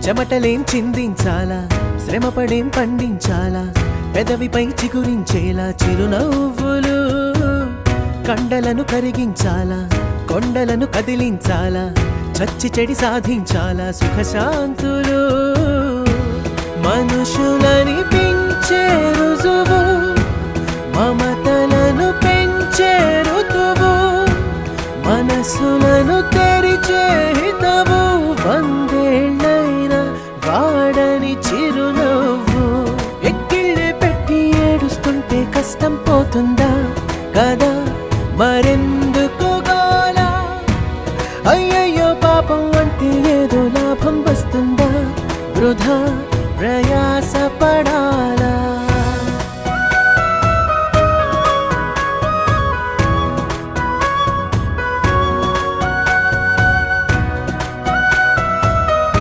చెమటలేం చిందించాలా, శ్రమపడేం పండించాలా, పెదవిపై చిగురించేలా చిరునవ్వులు. కండలను కరిగించాలా, కొండలను కదిలించాలా, చచ్చి చెడి సాధించాలా సుఖశాంతులు. మనుషులని పెంచే రుజువు, మమతలను పెంచే ఋతువు, మనసులను తెరిచే హితవు, వందేళ్ళైన వాడని చిరునవ్వు. ఎక్కిళ్ళే పెట్టి ఏడుస్తుంటే కష్టం పోతుందా కదా, మరెందుకు గోలా? అయ్యయ్యో పాపం అంటే ఏదో లాభం వస్తుందా, వృధా ప్రయా